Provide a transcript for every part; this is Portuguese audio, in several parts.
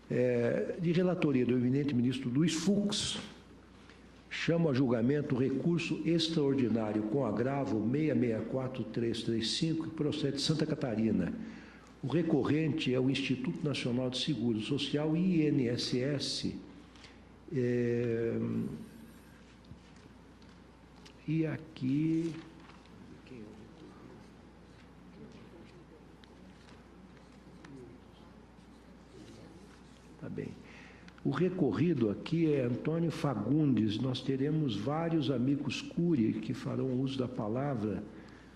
De relatoria do eminente ministro Luiz Fux, chamo a julgamento o recurso extraordinário com agravo 664335, que procede de Santa Catarina. O recorrente é o Instituto Nacional de Seguro Social, INSS, e aqui... Tá bem. O recorrido aqui é Antônio Fagundes. Nós teremos vários amigos curiae que farão uso da palavra,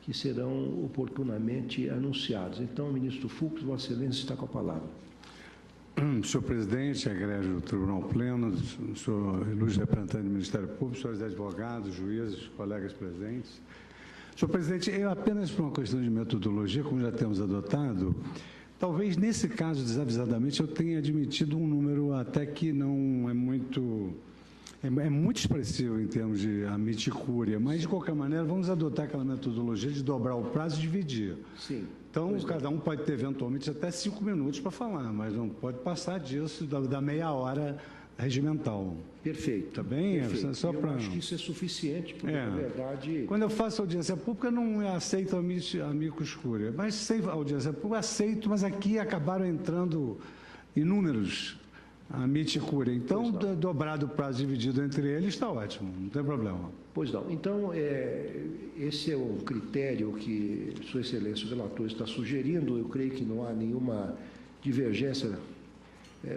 que serão oportunamente anunciados. Então, ministro Fux, Vossa Excelência está com a palavra. Senhor presidente, egrégio do Tribunal Pleno, senhor ilustre representante do Ministério Público, senhores advogados, juízes, colegas presentes. Senhor presidente, eu apenas por uma questão de metodologia, como já temos adotado, talvez nesse caso, desavisadamente, eu tenha admitido um número até que não é muito... É muito expressivo em termos de amiticúria, mas, de qualquer maneira, vamos adotar aquela metodologia de dobrar o prazo e dividir. Sim. Então, cada um pode ter, eventualmente, até 5 minutos para falar, mas não pode passar disso, da meia hora regimental. Perfeito. Tá bem? Perfeito. Só eu acho que isso é suficiente, porque, na verdade... Quando eu faço audiência pública, eu não aceito amicus curiae, mas sem audiência pública, aceito, mas aqui acabaram entrando inúmeros amici curiae. Então, dobrado o prazo dividido entre eles, está ótimo, não tem problema. Pois não. Então, esse é o critério que Sua Excelência, o relator, está sugerindo. Eu creio que não há nenhuma divergência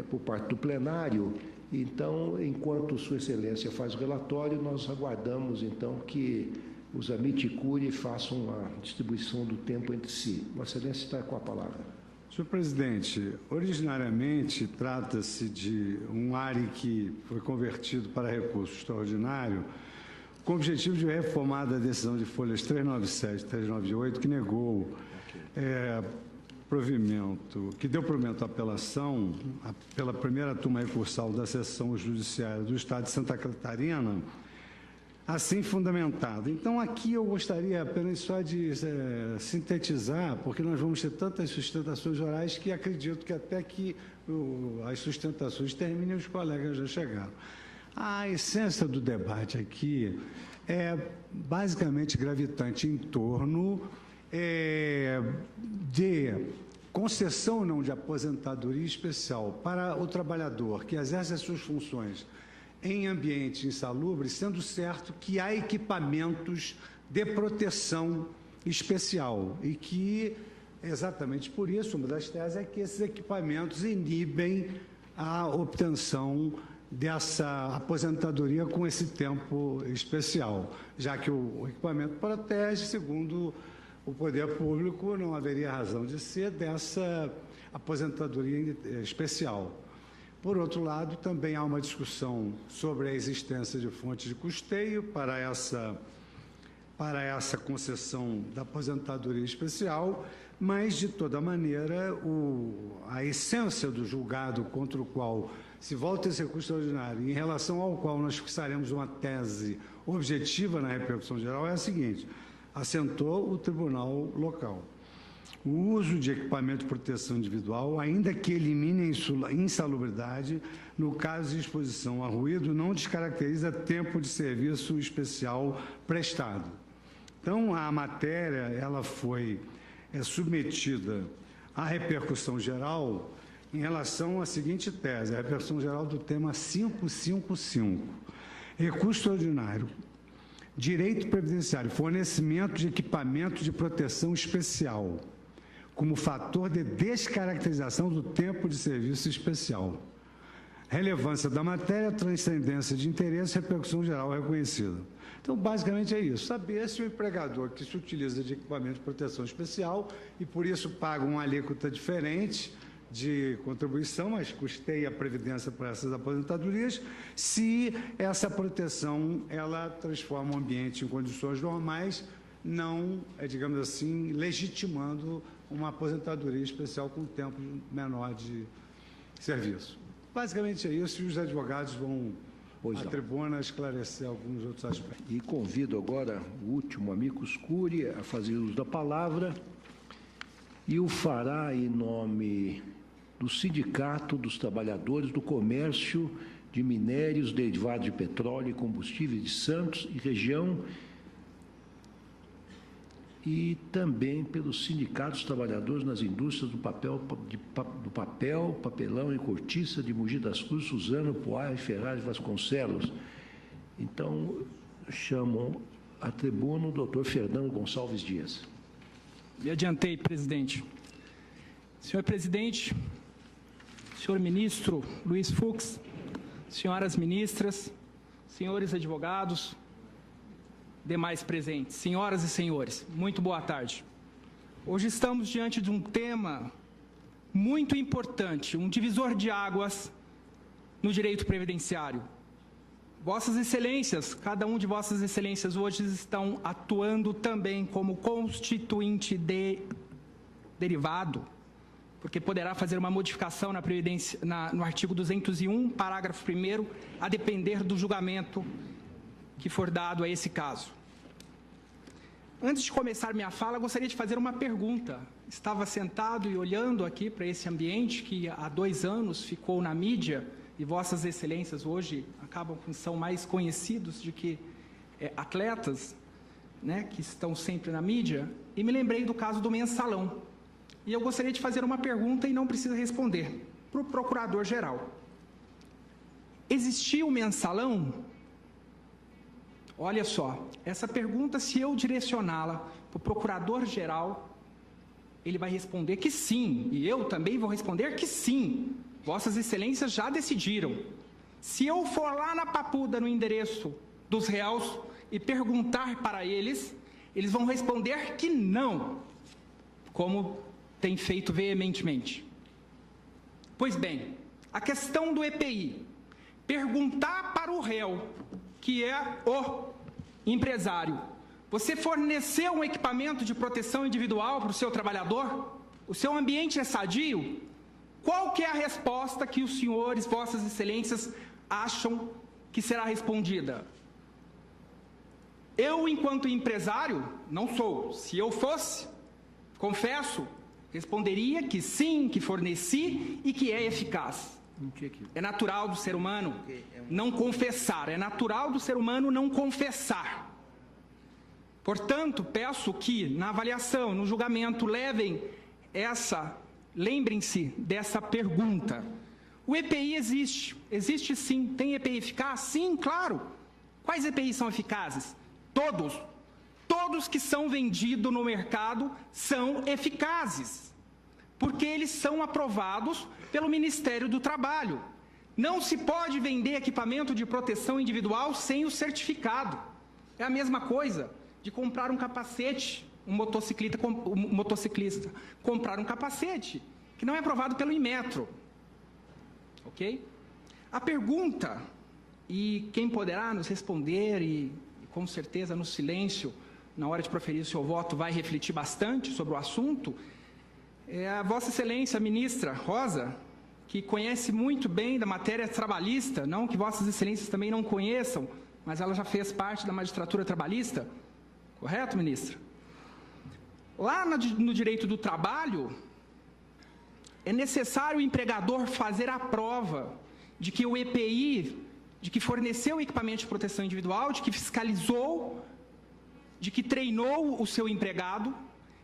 por parte do plenário. Então, enquanto Sua Excelência faz o relatório, nós aguardamos, então, que os amici curiae façam a distribuição do tempo entre si. Vossa Excelência está com a palavra. Senhor presidente, originariamente trata-se de um ARI que foi convertido para recurso extraordinário com o objetivo de reformar a decisão de folhas 397 e 398, que negou provimento, que deu provimento à apelação pela primeira turma recursal da Seção Judiciária do Estado de Santa Catarina, assim fundamentado. Então, aqui eu gostaria apenas só de sintetizar, porque nós vamos ter tantas sustentações orais que acredito que até que as sustentações terminem, os colegas já chegaram. A essência do debate aqui é basicamente gravitante em torno de concessão ou não de aposentadoria especial para o trabalhador que exerce as suas funções em ambiente insalubre, sendo certo que há equipamentos de proteção especial e que, exatamente por isso, uma das teses é que esses equipamentos inibem a obtenção dessa aposentadoria com esse tempo especial, já que o equipamento protege, segundo o poder público, não haveria razão de ser dessa aposentadoria especial. Por outro lado, também há uma discussão sobre a existência de fontes de custeio para essa concessão da aposentadoria especial, mas, de toda maneira, a essência do julgado contra o qual se volta esse recurso extraordinário, em relação ao qual nós fixaremos uma tese objetiva na repercussão geral, é a seguinte: assentou o tribunal local. O uso de equipamento de proteção individual, ainda que elimine a insalubridade, no caso de exposição a ruído, não descaracteriza tempo de serviço especial prestado. Então, a matéria ela foi submetida à repercussão geral em relação à seguinte tese, a repercussão geral do tema 555, recurso extraordinário, direito previdenciário, fornecimento de equipamento de proteção especial, como fator de descaracterização do tempo de serviço especial. Relevância da matéria, transcendência de interesse, repercussão geral reconhecida. Então, basicamente é isso. Saber se o empregador que se utiliza de equipamento de proteção especial e, por isso, paga uma alíquota diferente de contribuição, mas custeia a previdência para essas aposentadorias, se essa proteção ela transforma o ambiente em condições normais, não, digamos assim, legitimando uma aposentadoria especial com tempo menor de serviço. Basicamente é isso, e os advogados vão à tribuna esclarecer alguns outros aspectos. E convido agora o último amicus curiae a fazer uso da palavra, e o fará em nome do Sindicato dos Trabalhadores do Comércio de Minérios, Derivados de Petróleo e Combustíveis de Santos e região, e também pelos sindicatos dos trabalhadores nas indústrias do papel, papelão e cortiça de Mogi das Cruzes, Suzano, Poá e Ferraz de Vasconcelos. Então, chamo a tribuna o doutor Fernando Gonçalves Dias. Me adiantei, presidente. Senhor presidente, senhor ministro Luiz Fux, senhoras ministras, senhores advogados, demais presentes, senhoras e senhores, muito boa tarde. Hoje estamos diante de um tema muito importante, um divisor de águas no direito previdenciário. Vossas Excelências, cada um de Vossas Excelências hoje estão atuando também como constituinte derivado, porque poderá fazer uma modificação na previdência, no artigo 201, parágrafo 1º, a depender do julgamento que for dado a esse caso. Antes de começar minha fala, gostaria de fazer uma pergunta. Estava sentado e olhando aqui para esse ambiente que há 2 anos ficou na mídia, e Vossas Excelências hoje são mais conhecidos de que atletas, né, que estão sempre na mídia, e me lembrei do caso do mensalão. E eu gostaria de fazer uma pergunta e não precisa responder, para o Procurador-Geral. Existia o mensalão? Olha só, essa pergunta, se eu direcioná-la para o Procurador-Geral, ele vai responder que sim, e eu também vou responder que sim. Vossas Excelências já decidiram. Se eu for lá na Papuda, no endereço dos réus, e perguntar para eles, eles vão responder que não, como tem feito veementemente. Pois bem, a questão do EPI, perguntar para o réu, que é o empresário, você forneceu um equipamento de proteção individual para o seu trabalhador? O seu ambiente é sadio? Qual que é a resposta que os senhores, Vossas Excelências, acham que será respondida? Eu, enquanto empresário, não sou. Se eu fosse, confesso, responderia que sim, que forneci e que é eficaz. É natural do ser humano não confessar, é natural do ser humano não confessar. Portanto, peço que na avaliação, no julgamento, lembrem-se dessa pergunta. O EPI existe sim. Tem EPI eficaz? Sim, claro. Quais EPIs são eficazes? Todos. Todos que são vendidos no mercado são eficazes, porque eles são aprovados pelo Ministério do Trabalho. Não se pode vender equipamento de proteção individual sem o certificado. É a mesma coisa de comprar um capacete, um motociclista comprar um capacete que não é aprovado pelo Inmetro. Ok? A pergunta, e quem poderá nos responder, e com certeza no silêncio, na hora de proferir o seu voto, vai refletir bastante sobre o assunto, é a Vossa Excelência, a ministra Rosa, que conhece muito bem da matéria trabalhista, não que Vossas Excelências também não conheçam, mas ela já fez parte da magistratura trabalhista, correto, ministra? Lá no direito do trabalho, é necessário o empregador fazer a prova de que o EPI, de que forneceu o equipamento de proteção individual, de que fiscalizou, de que treinou o seu empregado,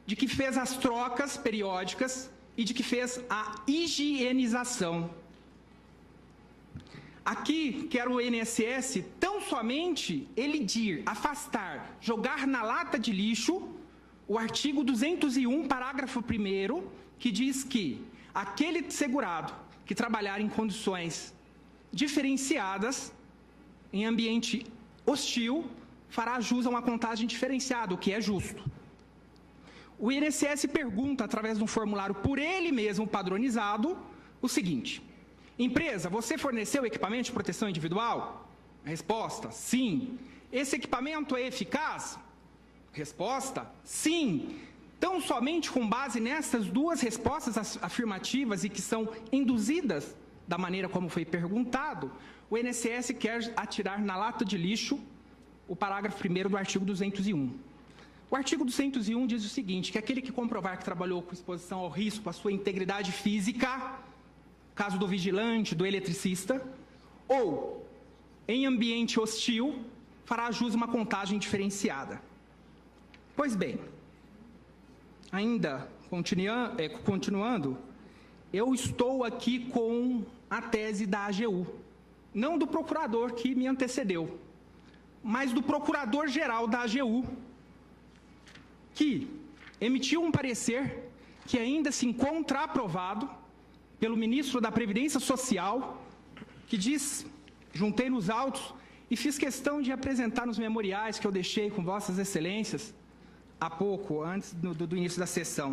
de que fez as trocas periódicas e de que fez a higienização. Aqui, quero o INSS tão somente elidir, afastar, jogar na lata de lixo o artigo 201, parágrafo 1º, que diz que aquele segurado que trabalhar em condições diferenciadas, em ambiente hostil, fará jus a uma contagem diferenciada, o que é justo. O INSS pergunta, através de um formulário por ele mesmo padronizado, o seguinte: empresa, você forneceu equipamento de proteção individual? Resposta: sim. Esse equipamento é eficaz? Resposta: sim. Então, somente com base nessas duas respostas afirmativas e que são induzidas da maneira como foi perguntado, o INSS quer atirar na lata de lixo o parágrafo 1º do artigo 201. O artigo 201 diz o seguinte, que aquele que comprovar que trabalhou com exposição ao risco à sua integridade física, caso do vigilante, do eletricista, ou, em ambiente hostil, fará jus uma contagem diferenciada. Pois bem, ainda continuando, eu estou aqui com a tese da AGU, não do procurador que me antecedeu, mas do procurador-geral da AGU, que emitiu um parecer que ainda se encontra aprovado pelo ministro da Previdência Social, que diz, juntei nos autos e fiz questão de apresentar nos memoriais que eu deixei com vossas excelências há pouco, antes do início da sessão.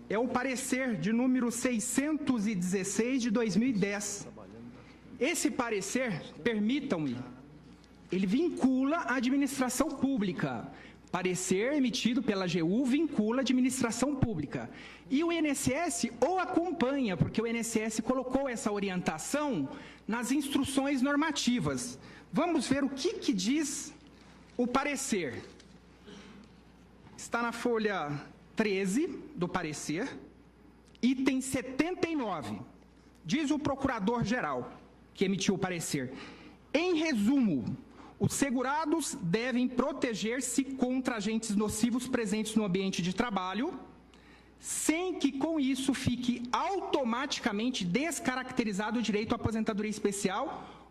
É o parecer de número 616 de 2010. Esse parecer, permitam-me, ele vincula a administração pública. Parecer emitido pela AGU vincula a administração pública. E o INSS o acompanha, porque o INSS colocou essa orientação nas instruções normativas. Vamos ver o que diz o parecer. Está na folha 13 do parecer, item 79. Diz o procurador-geral, que emitiu o parecer. Em resumo, os segurados devem proteger-se contra agentes nocivos presentes no ambiente de trabalho, sem que com isso fique automaticamente descaracterizado o direito à aposentadoria especial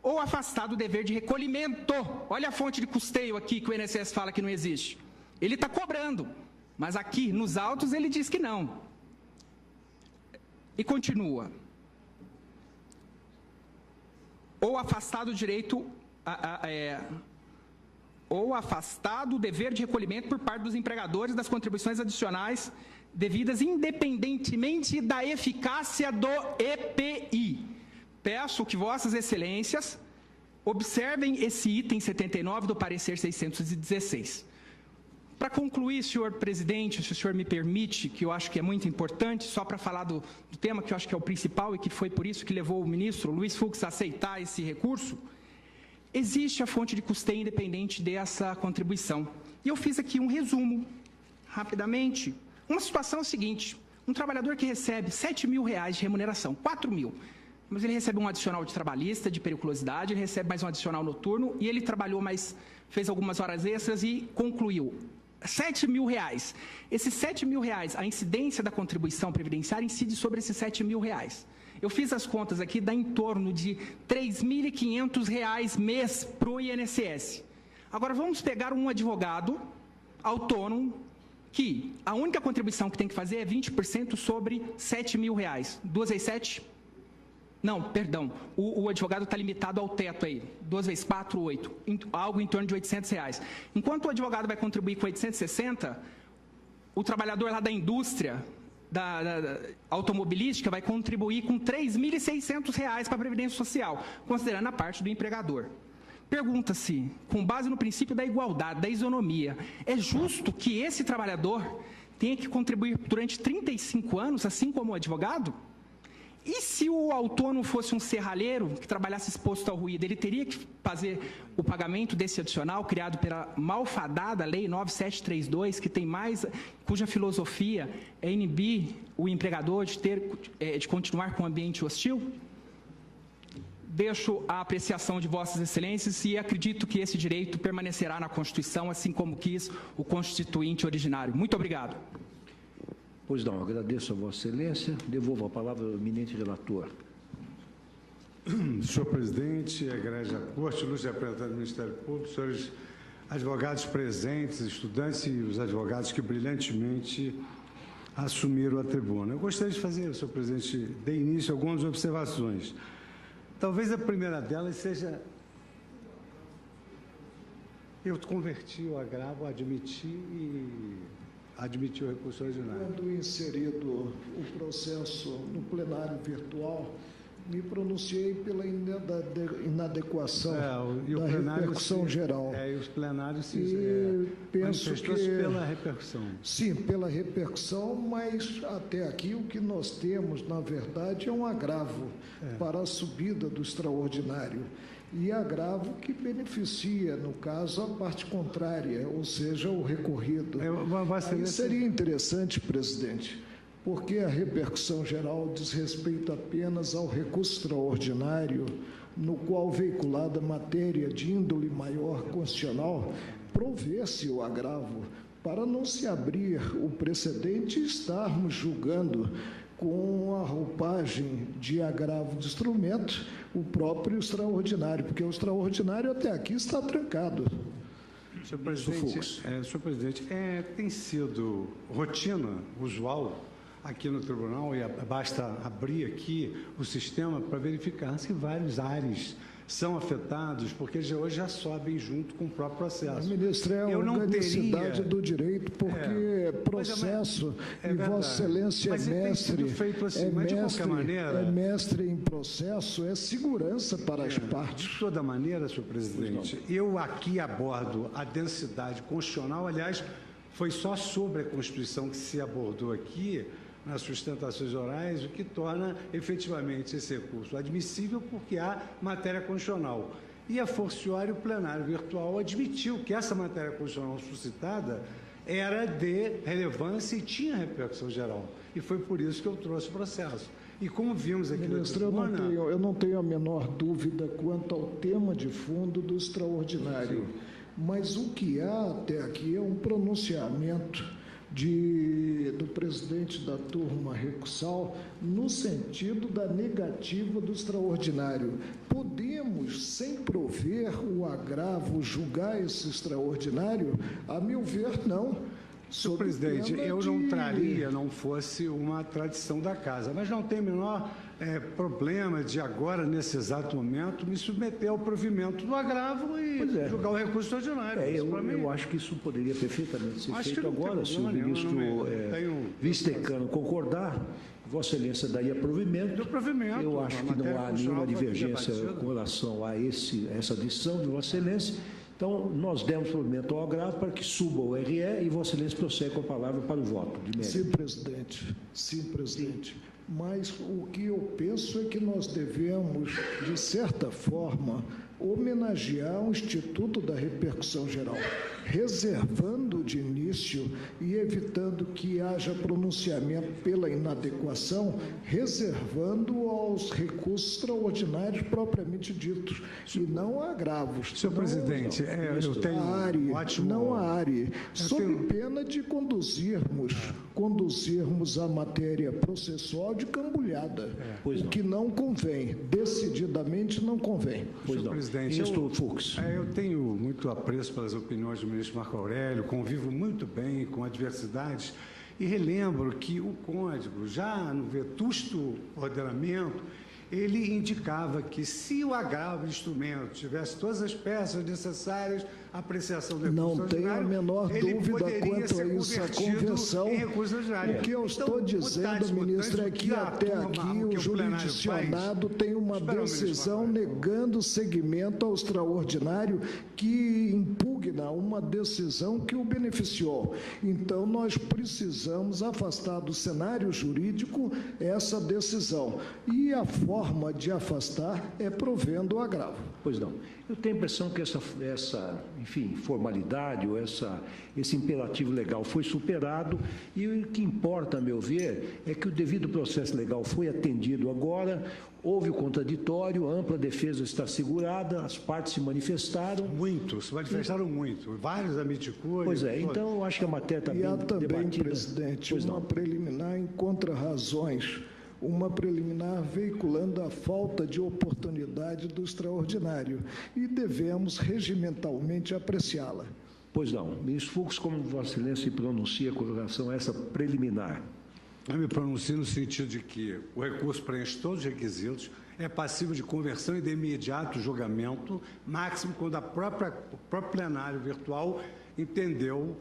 ou afastado o dever de recolhimento. Olha a fonte de custeio aqui que o INSS fala que não existe. Ele está cobrando, mas aqui nos autos ele diz que não. E continua. Ou afastado o direito ou afastado o dever de recolhimento por parte dos empregadores das contribuições adicionais devidas independentemente da eficácia do EPI. Peço que vossas excelências observem esse item 79 do parecer 616. Para concluir, senhor presidente, se o senhor me permite, que eu acho que é muito importante, só para falar do tema que eu acho que é o principal e que foi por isso que levou o ministro Luiz Fux a aceitar esse recurso, existe a fonte de custeio independente dessa contribuição. E eu fiz aqui um resumo, rapidamente. Uma situação é a seguinte, um trabalhador que recebe R$7.000 de remuneração, 4.000, mas ele recebe um adicional de trabalhista, de periculosidade, ele recebe mais um adicional noturno e ele trabalhou mais, fez algumas horas extras e concluiu. R$7.000. Esses R$7.000, a incidência da contribuição previdenciária incide sobre esses R$7.000. Eu fiz as contas aqui, dá em torno de R$3.500 mês para o INSS. Agora, vamos pegar um advogado autônomo que a única contribuição que tem que fazer é 20% sobre R$7.000. 2 vezes 7? Não, perdão. O advogado está limitado ao teto aí. 2 vezes 4, 8. Algo em torno de R$800. Enquanto o advogado vai contribuir com 860, o trabalhador lá da indústria, da automobilística, vai contribuir com R$3.600 para a Previdência Social, considerando a parte do empregador. Pergunta-se, com base no princípio da igualdade, da isonomia, é justo que esse trabalhador tenha que contribuir durante 35 anos, assim como o advogado? E se o autônomo fosse um serralheiro que trabalhasse exposto ao ruído, ele teria que fazer o pagamento desse adicional criado pela malfadada Lei 9732, que tem mais, cuja filosofia é inibir o empregador de continuar com o ambiente hostil? Deixo a apreciação de vossas excelências e acredito que esse direito permanecerá na Constituição, assim como quis o Constituinte originário. Muito obrigado. Pois não, agradeço a vossa excelência. Devolvo a palavra ao eminente relator. Senhor presidente, egrégia corte, ilustre representante do Ministério Público, senhores advogados presentes, estudantes e os advogados que brilhantemente assumiram a tribuna. Eu gostaria de fazer, senhor presidente, de início algumas observações. Talvez a primeira delas seja... Eu converti o agravo, admiti o recurso ordinário. Quando inserido o processo no plenário virtual, me pronunciei pela inadequação da repercussão geral. E os plenários penso que pela repercussão. Sim, pela repercussão, mas até aqui o que nós temos, na verdade, é um agravo para a subida do extraordinário. E agravo que beneficia, no caso, a parte contrária, ou seja, o recorrido. Aí seria interessante, presidente, porque a repercussão geral diz respeito apenas ao recurso extraordinário, no qual, veiculada matéria de índole maior constitucional, provê-se o agravo, para não se abrir o precedente e estarmos julgando com a roupagem de agravo de instrumento o próprio extraordinário, porque o extraordinário até aqui está trancado. Senhor presidente, tem sido rotina usual aqui no tribunal, e basta abrir aqui o sistema para verificar se vários ares são afetados, porque hoje já sobem junto com o próprio processo. Ministro, é a organicidade do direito, porque processo, e Vossa Excelência é mestre, é mestre em processo, é segurança para as partes. De toda maneira, senhor presidente, eu aqui abordo a densidade constitucional, aliás, foi só sobre a Constituição que se abordou aqui, nas sustentações orais, o que torna efetivamente esse recurso admissível, porque há matéria constitucional. E a forciori o plenário virtual admitiu que essa matéria constitucional suscitada era de relevância e tinha repercussão geral. E foi por isso que eu trouxe o processo. E como vimos aqui na tribuna... eu não tenho a menor dúvida quanto ao tema de fundo do extraordinário, mas o que há até aqui é um pronunciamento do presidente da turma recursal no sentido da negativa do extraordinário. Podemos, sem prover o agravo, julgar esse extraordinário? A meu ver, não. Senhor presidente, eu não traria, não fosse uma tradição da casa, mas não tem o menor problema de agora, nesse exato momento, me submeter ao provimento do agravo e julgar o recurso extraordinário. Eu acho que isso poderia perfeitamente ser feito agora, se o ministro vice-decano concordar. Vossa Excelência daria provimento. Eu acho que não há nenhuma divergência com relação a essa decisão de Vossa Excelência. Então, nós demos provimento ao agravo para que suba o RE e Vossa Excelência prossegue com a palavra para o voto de mérito. Sim, presidente. Sim, presidente. Mas o que eu penso é que nós devemos, de certa forma, homenagear o Instituto da Repercussão Geral, reservando de início e evitando que haja pronunciamento pela inadequação, reservando aos recursos extraordinários propriamente ditos, e não a agravos. Senhor presidente, eu tenho um ótimo... Não a área, sob pena de conduzirmos a matéria processual de cambulhada, o que não convém, decididamente não convém. Pois não. Presidente, eu tenho muito apreço pelas opiniões do ministro Marco Aurélio, convivo muito bem com adversidades e relembro que o Código, já no vetusto ordenamento, ele indicava que se o agravo de instrumento tivesse todas as peças necessárias à apreciação do recurso extraordinário, não tenho a menor dúvida quanto a isso, a convenção. O que eu estou dizendo, ministro, é que até aqui o jurisdicionado tem uma decisão negando seguimento ao extraordinário que impugna uma decisão que o beneficiou. Então, nós precisamos afastar do cenário jurídico essa decisão. E a forma de afastar é provendo o agravo. Pois não. Eu tenho a impressão que essa formalidade ou esse imperativo legal foi superado e o que importa, a meu ver, é que o devido processo legal foi atendido agora, houve o contraditório, a ampla defesa está assegurada, as partes se manifestaram. Se manifestaram muito, vários amiticores. Pois é, então eu acho que a matéria está bem debatida. E há também, presidente, uma preliminar em contra-razões, uma preliminar veiculando a falta de oportunidade do extraordinário e devemos regimentalmente apreciá-la. Pois não. Ministro Fux, como Vossa Excelência se pronuncia com relação a essa preliminar? Eu me pronuncio no sentido de que o recurso preenche todos os requisitos, é passível de conversão e de imediato julgamento, máximo quando o próprio plenário virtual entendeu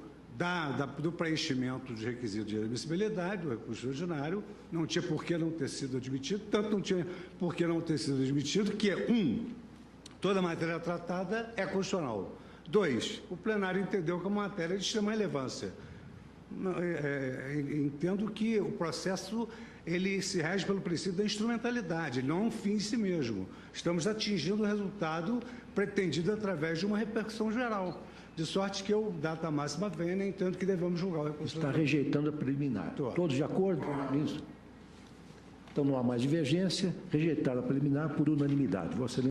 do preenchimento dos requisitos de admissibilidade do recurso extraordinário, não tinha por que não ter sido admitido, tanto não tinha por que não ter sido admitido, que toda matéria tratada é constitucional. 2, o plenário entendeu que é uma matéria de extrema relevância. Entendo que o processo ele se rege pelo princípio da instrumentalidade, não é um fim em si mesmo. Estamos atingindo o resultado pretendido através de uma repercussão geral. De sorte que eu, data máxima, venha, nem tanto que devemos julgar o recurso. Está rejeitando a preliminar. Todos de acordo com isso? Então, não há mais divergência. Rejeitada a preliminar por unanimidade. Vossa Excelência